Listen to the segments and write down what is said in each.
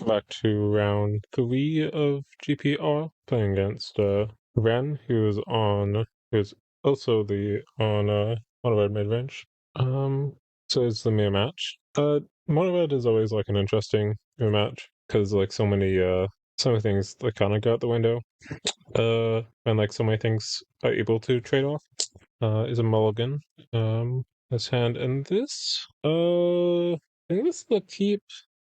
Back to round 3 of GPR, playing against Ren, who's also the on red mid range. So it's the mirror match. Mono red is always like an interesting mirror match because like so many things like kind of go out the window. And like so many things are able to trade off. Is a mulligan. This hand and this. I think this is the keep.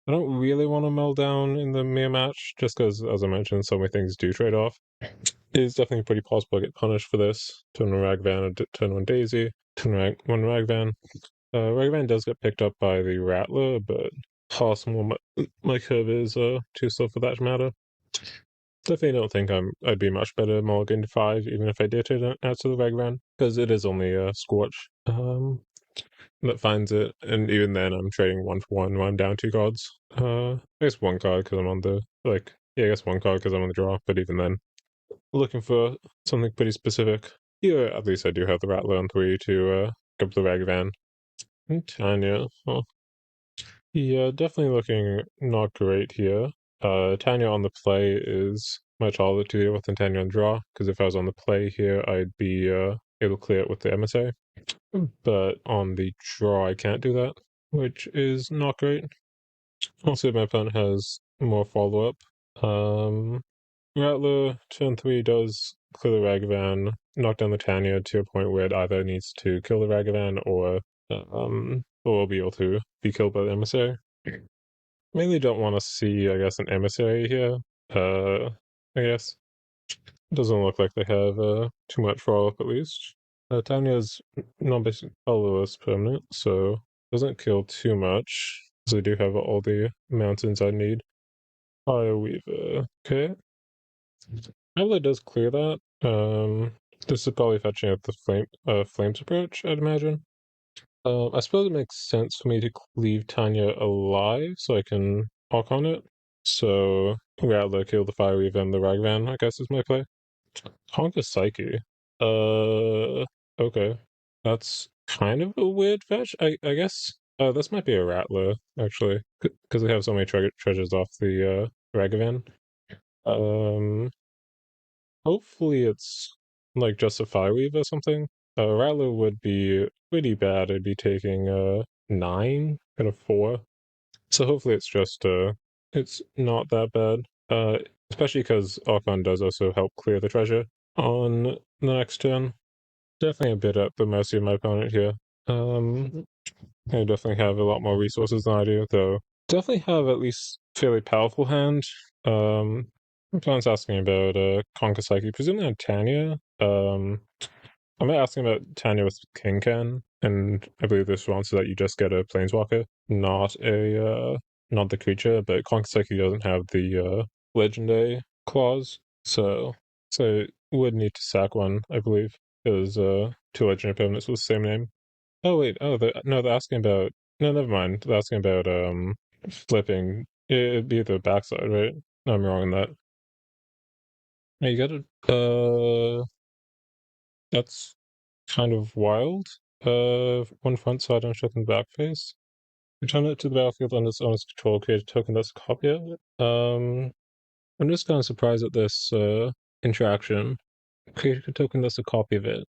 I don't really want to meld down in the mirror match, just because, as I mentioned, so many things do trade off. It is definitely pretty possible to get punished for this. Turn one Ragvan and turn one Daisy. One Ragvan. Ragvan does get picked up by the Rattler, but possible my curve is too slow for that to matter. Definitely don't think I'd be much better mulligan to 5, even if I did turn out to the Ragvan, because it is only a Scorch that finds it, and even then I'm trading 1 for 1 when I'm down 2 cards. I guess 1 card because I'm on the, I guess 1 card because I'm on the draw, but even then, looking for something pretty specific. Here, at least I do have the Rattler on 3 to go up the Ragvan. And Tanya, oh. Yeah, definitely looking not great here. Tanya on the play is much harder to deal with than Tanya on draw, because if I was on the play here, I'd be able to clear it with the MSA. But on the draw, I can't do that, which is not great. Also, my opponent has more follow-up. Rattler, turn 3 does clear the Ragavan, knock down the Tanya to a point where it either needs to kill the Ragavan or be able to be killed by the MSA. Mainly don't want to see, I guess, an emissary here. I guess. Doesn't look like they have too much follow-up, at least. Tanya's non-basic colorless permanent, so doesn't kill too much. So I do have all the mountains I need. Fireweaver. Okay. Probably does clear that. This is probably fetching out the flames approach, I'd imagine. I suppose it makes sense for me to leave Tanya alive so I can hawk on it. So Rattler kill the Fireweaver and the Ragvan, I guess is my play. Honka Psyche. Okay. That's kind of a weird fetch. I guess this might be a Rattler, actually. Because they have so many treasures off the Ragavan. Hopefully it's like just a Fireweave or something. Rattler would be pretty bad. I'd be taking 9 and a 4. So hopefully it's just it's not that bad. Especially because Archon does also help clear the treasure on the next turn. Definitely a bit at the mercy of my opponent here. I definitely have a lot more resources than I do, though. Definitely have at least fairly powerful hand. My opponent's asking about Conquer Psyche, presumably on Tanya. I'm asking about Tanya with King Ken, and I believe the response is that you just get a Planeswalker, not the creature, but Conquer Psyche doesn't have the legendary clause, so would need to sack one, I believe, because 2 legendary permanents with the same name. Oh wait, they're asking about, no, never mind. They're asking about flipping. It'd be the backside, right? No, I'm wrong in that. Hey, you got it. That's kind of wild. One front side and shut in the back face. Return it to the battlefield under its owner's control, create a token that's a copy of it. I'm just kind of surprised at this interaction. Create a token that's a copy of it.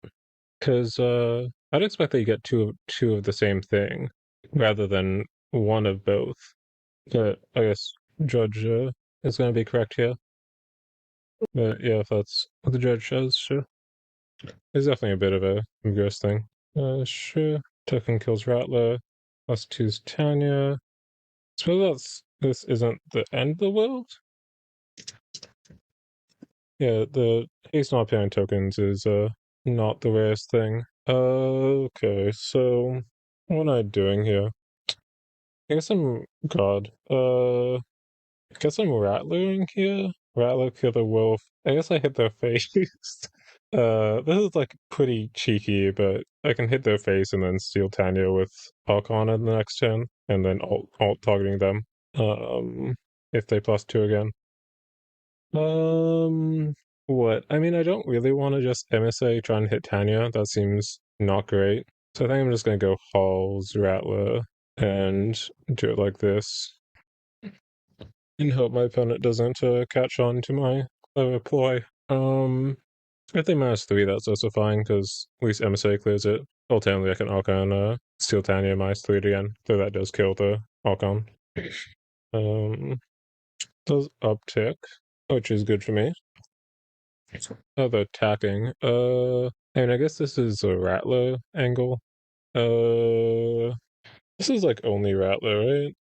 Because I'd expect that you get two of the same thing rather than one of both. But I guess Judge is going to be correct here. But yeah, if that's what the judge says, sure. It's definitely a bit of a gross thing. Sure. Token kills Rattler. +2's Tanya. Suppose this isn't the end of the world? Yeah, the haste not appearing tokens is not the rarest thing. Okay, so what am I doing here? I guess I'm God. I guess I'm Rattlering here. Rattler Killer Wolf. I guess I hit their face. This is like pretty cheeky, but I can hit their face and then steal Tanya with Archon in the next turn, and then alt targeting them. If they +2 again. What? I mean, I don't really want to just MSA try and hit Tanya. That seems not great. So I think I'm just gonna go Halls Rattler and do it like this. and hope my opponent doesn't catch on to my clever ploy. If they -3, that's also fine, because at least MSA clears it. Alternatively, I can Archon Steel Tanya -3 it again, though that does kill the Archon. Does uptick, which is good for me. Other attacking. I guess this is a Rattler angle. This is like only Rattler, right?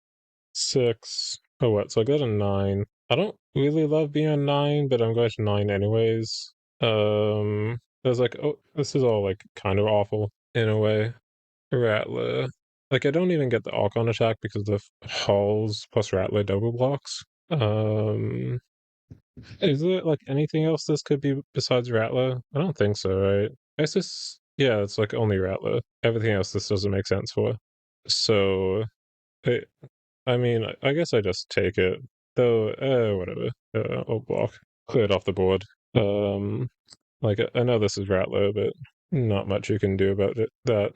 6. Oh, what? So I got a 9. I don't really love being a 9, but I'm going to 9 anyways. There's like, oh, this is all like kind of awful in a way. Rattler. Like, I don't even get the Archon attack because the Hulls plus Rattler double blocks. Is there like anything else this could be besides Rattler? I don't think so, right? It's just, yeah, it's like only Rattler. Everything else this doesn't make sense for. So, I mean, I guess I just take it. Though, whatever. I'll block. Clear it off the board. Like, I know this is Rattler, but not much you can do about it. That.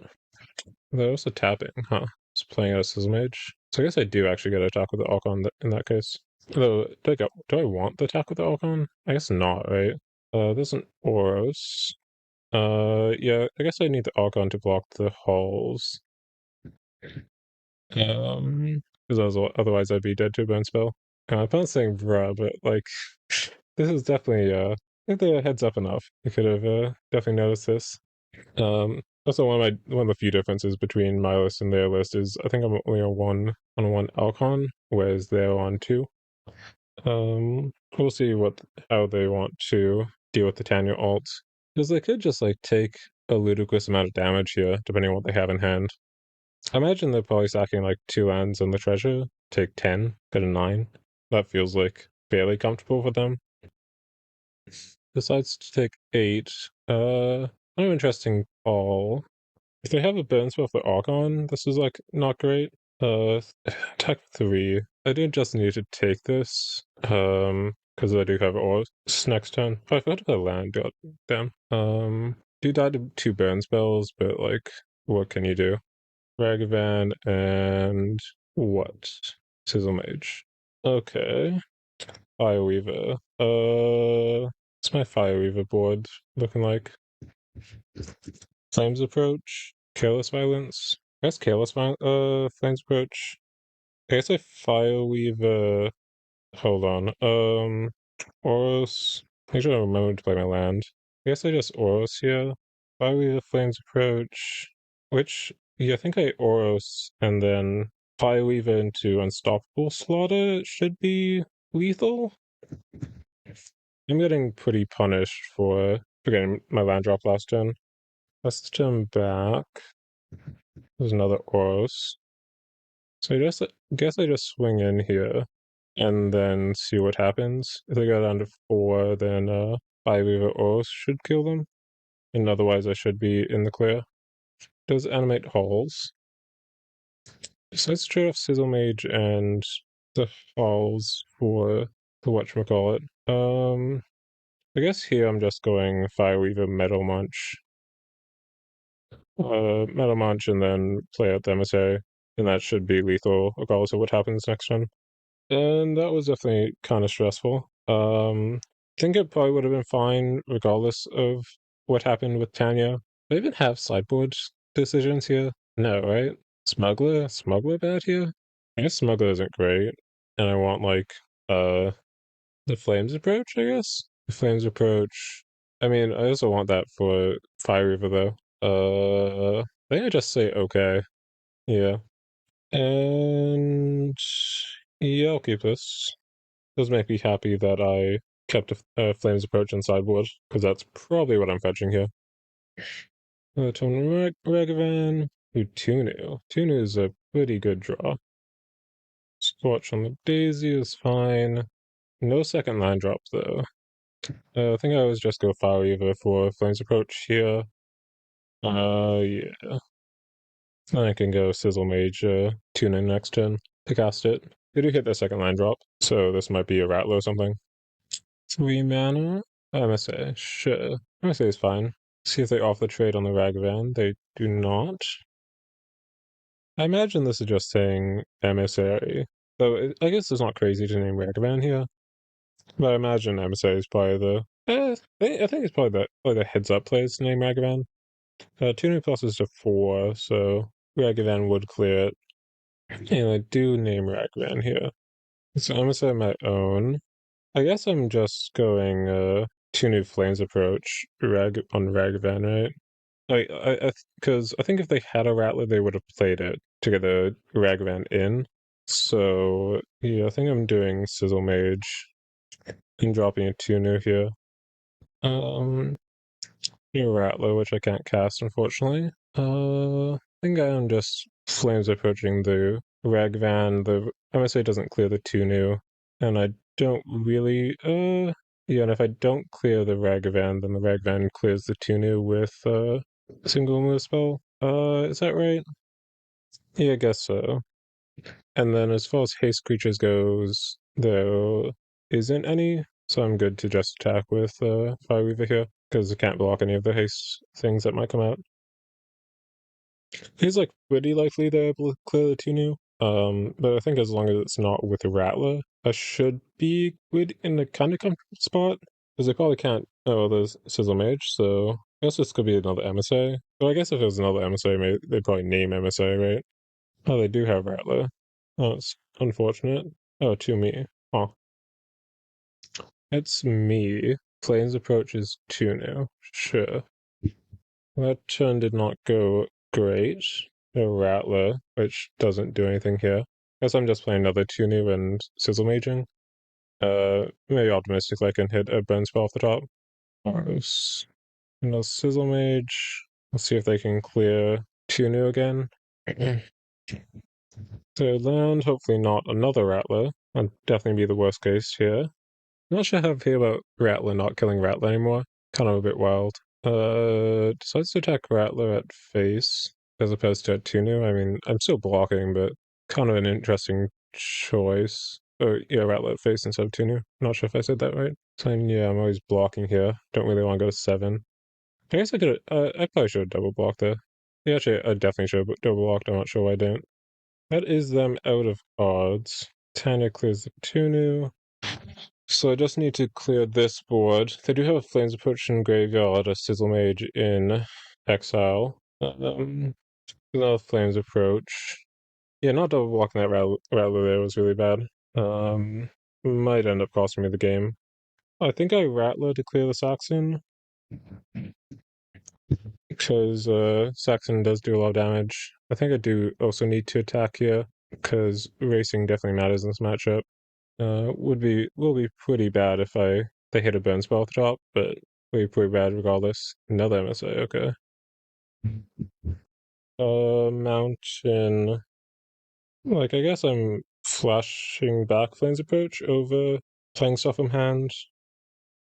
They're also tapping, huh? Just playing out a Sizzle Mage. So I guess I do actually get an attack with the Archon in that case. Though, do I want the attack with the Archon? I guess not, right? There's an Oros. Yeah, I guess I need the Archon to block the Hulls. Because otherwise I'd be dead to a burn spell. I'm not saying bruh, but like, this is definitely, I think they're heads up enough. You could have, definitely noticed this. Also one of the few differences between my list and their list is I think I'm only on one Alcon, whereas they're on 2. We'll see how they want to deal with the Tanya ult. Because they could just like take a ludicrous amount of damage here, depending on what they have in hand. I imagine they're probably sacking like 2 lands and the treasure, take 10, get a 9. That feels like fairly comfortable for them. Decides to take 8. Kind of interesting call. If they have a burn spell for Archon, this is like not great. Attack 3. I do just need to take this. Because I do have ores next turn. Oh, I forgot about land, god damn. Do die to 2 burn spells, but like, what can you do? Ragavan and what? Sizzle Mage. Okay. Fireweaver. What's my Fireweaver board looking like? Flames Approach, Careless Violence. I guess Flames Approach. I guess I Fireweaver. Hold on. Oros. Make sure I remember to play my land. I guess I just Oros here. Fireweaver, Flames Approach. Which, yeah, I think I Oros and then Fireweaver into Unstoppable Slaughter should be lethal. I'm getting pretty punished for getting my land drop last turn. Let's turn back. There's another Oros. So I guess I just swing in here and then see what happens. If they go down to 4, then 5 Weaver Oros should kill them. And otherwise I should be in the clear. Does animate Halls. Besides trade off Sizzle Mage and the Halls for the whatchamacallit. I guess here I'm just going Fireweaver Metal Munch. Metal Munch and then play out the MSA, and that should be lethal regardless of what happens next turn. And that was definitely kind of stressful. I think it probably would have been fine regardless of what happened with Tanya. Do I even have sideboard decisions here? No, right? Smuggler bad here? I guess Smuggler isn't great, and I want like the Flames approach, I guess? The Flames approach. I mean, I also want that for Fireweaver though. I think I just say okay. Yeah. And yeah, I'll keep this. Does make me happy that I kept a Flames approach in sideboard, because that's probably what I'm fetching here. Ragavan. Ooh, Tunu. Tunu is a pretty good draw. Scorch on the Daisy is fine. No second line drop though. I think I always just go Fireweaver for Flames approach here. Yeah. Then I can go Sizzle Mage, tune in next turn to cast it. They do hit their second line drop, so this might be a Rattler or something. 3 mana? MSA, sure. MSA is fine. See if they offer the trade on the Ragavan. They do not. I imagine this is just saying MSA So I guess it's not crazy to name Ragavan here, but I imagine MSA is probably the. I think it's probably the heads up players to name Ragavan. 2 new pluses to 4, so Ragavan would clear it. And I do name Ragavan here. So I'm gonna say my own. I guess I'm just going 2 new flames approach on Ragavan, right? Because I think if they had a Rattler, they would have played it to get the Ragavan in. So yeah, I think I'm doing Sizzle Mage and dropping a 2 new here. Um, New Rattler, which I can't cast, unfortunately. I think I am just flames approaching the Ragvan. The MSA doesn't clear the 2 new, and I don't really. Yeah, and if I don't clear the Ragavan, then the Ragvan clears the 2 new with a single move spell. Is that right? Yeah, I guess so. And then as far as haste creatures goes, there isn't any, so I'm good to just attack with Fireweaver here, because it can't block any of the haste things that might come out. He's like pretty likely to able to clear the 2 new. But I think as long as it's not with a Rattler, I should be good in a kind of comfortable spot. Because they probably can't. Oh, there's Sizzle Mage, so I guess this could be another MSA. Well, I guess if it was another MSA, they'd probably name MSA, right? Oh, they do have Rattler. Oh, it's unfortunate. Oh, to me. Oh, it's me. Flames approach is 2 new. Sure. That turn did not go great. A Rattler, which doesn't do anything here. Guess I'm just playing another 2 new and Sizzle Maging. Maybe optimistically I can hit a burn spell off the top. Gross. And I'll Sizzle Mage. Let's see if they can clear 2 new again. So land, hopefully not another Rattler. That'd definitely be the worst case here. Not sure how I feel about Rattler not killing Rattler anymore. Kind of a bit wild. Decides to attack Rattler at face as opposed to at Tunu. I mean, I'm still blocking, but kind of an interesting choice. Oh, yeah, Rattler at face instead of Tunu. Not sure if I said that right. So, yeah, I'm always blocking here. Don't really want to go to 7. I guess I could. I probably should have double blocked there. Yeah, actually, I definitely should have double blocked. I'm not sure why I didn't. That is them out of odds. Tanya clears the Tunu. So I just need to clear this board. They do have a Flames Approach in Graveyard, a Sizzle Mage in Exile. Another Flames Approach. Yeah, not double blocking that Rattler there was really bad. Might end up costing me the game. I think I Rattler to clear the Saxon. Because Saxon does do a lot of damage. I think I do also need to attack here, because racing definitely matters in this matchup. Will be pretty bad if they hit a burn spell at the top, but will be pretty bad regardless. Another MSA, okay. Mountain. Like I guess I'm flashing back Flames Approach over playing stuff from hand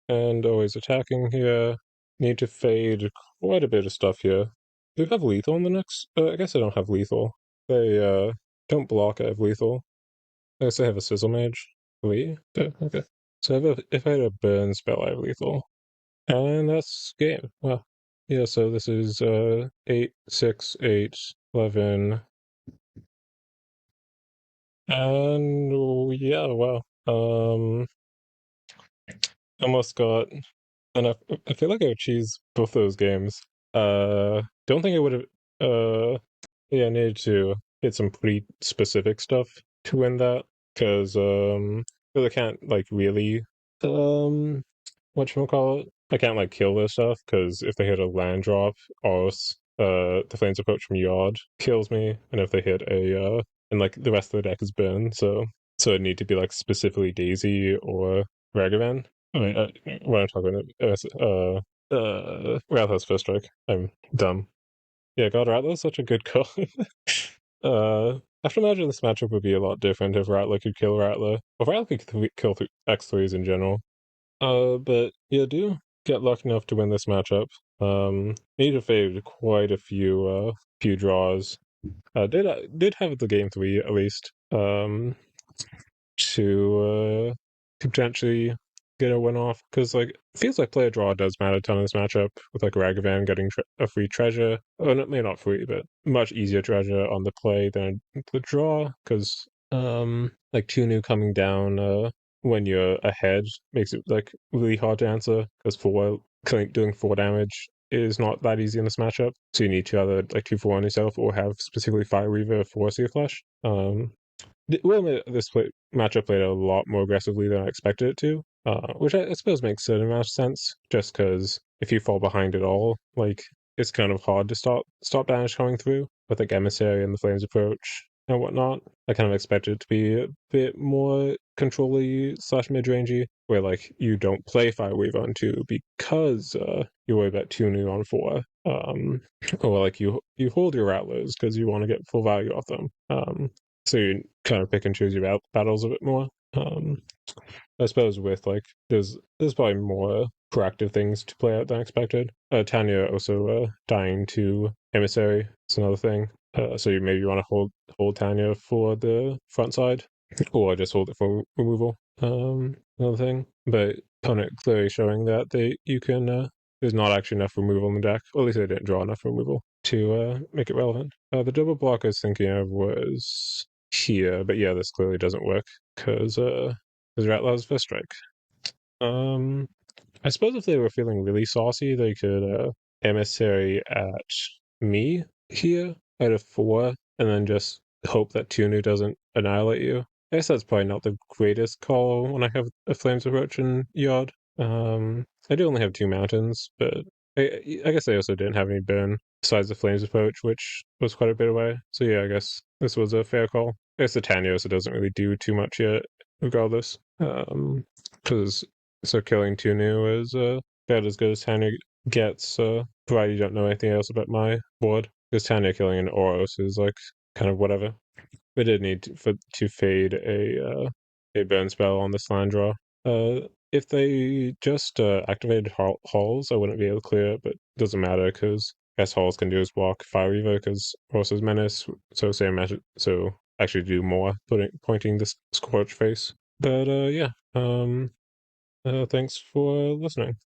and always attacking here. Need to fade quite a bit of stuff here. Do you have lethal on the next? I guess I don't have lethal. They don't block. I have lethal. I guess I have a Sizzle Mage. Wait, okay. So if I had a burn spell, I have lethal. And that's game. Well, yeah, so this is 8, 6, 8, 11. And yeah, well. Almost got and I feel like I would choose both those games. Don't think I would have yeah, I needed to hit some pretty specific stuff to win that. Cause I can't like really whatchamacallit? I can't like kill this stuff because if they hit a land drop or the flames approach from yard kills me, and if they hit a and like the rest of the deck is burned, so it need to be like specifically Daisy or Ragavan. I mean, when I'm talking about Ratha's First Strike, I'm dumb. Yeah, God, Rattler's such a good call. I have to imagine this matchup would be a lot different if Rattler could kill Rattler, or Rattler could kill X3s in general. But yeah, do get lucky enough to win this matchup. Need to fade quite a few draws. Did have the game 3 at least. To potentially get a win off, because like it feels like player draw does matter a ton in this matchup with like Ragavan getting a free treasure, or maybe not free, but much easier treasure on the play than the draw, because like Tunu coming down when you're ahead makes it like really hard to answer because doing 4 damage is not that easy in this matchup. So you need to either like 2 for 1 yourself or have specifically Fireweaver for Sea Flash. This matchup played a lot more aggressively than I expected it to, which I suppose makes a certain amount of sense. Just because if you fall behind at all, like it's kind of hard to stop damage coming through with like Emissary and the Flames approach and whatnot. I kind of expected it to be a bit more control-y / mid-rangey, where like you don't play Fireweaver on 2 because you worry about 2 new on 4. Or like you hold your Rattlers because you want to get full value off them. So you kind of pick and choose your battles a bit more. I suppose with like there's probably more proactive things to play out than expected. Tanya also dying to Emissary. It's another thing. So you maybe want to hold Tanya for the front side, or just hold it for removal. Another thing, but opponent clearly showing that you can. There's not actually enough removal in the deck, or at least they didn't draw enough removal to make it relevant. The double block I was thinking of was here, but yeah, this clearly doesn't work because Rattler has first strike. I suppose if they were feeling really saucy, they could emissary at me here at a 4, and then just hope that Tunu doesn't annihilate you. I guess that's probably not the greatest call when I have a Flames approach in Yard. I do only have 2 mountains, but I guess I also didn't have any burn besides the Flames approach, which was quite a bit away. So yeah, I guess this was a fair call. I guess the Tanya also doesn't really do too much yet, regardless. Because so killing Tunu is about as good as Tanya gets, provided you don't know anything else about my board. Because Tanya killing an Oros is like kind of whatever. We did need to fade a burn spell on this land draw. If they just activated halls, I wouldn't be able to clear it, but it doesn't matter because I guess halls can do is block Fireweaver because Oros's menace. So same magic. So actually do more pointing this Scorch face. But yeah. Thanks for listening.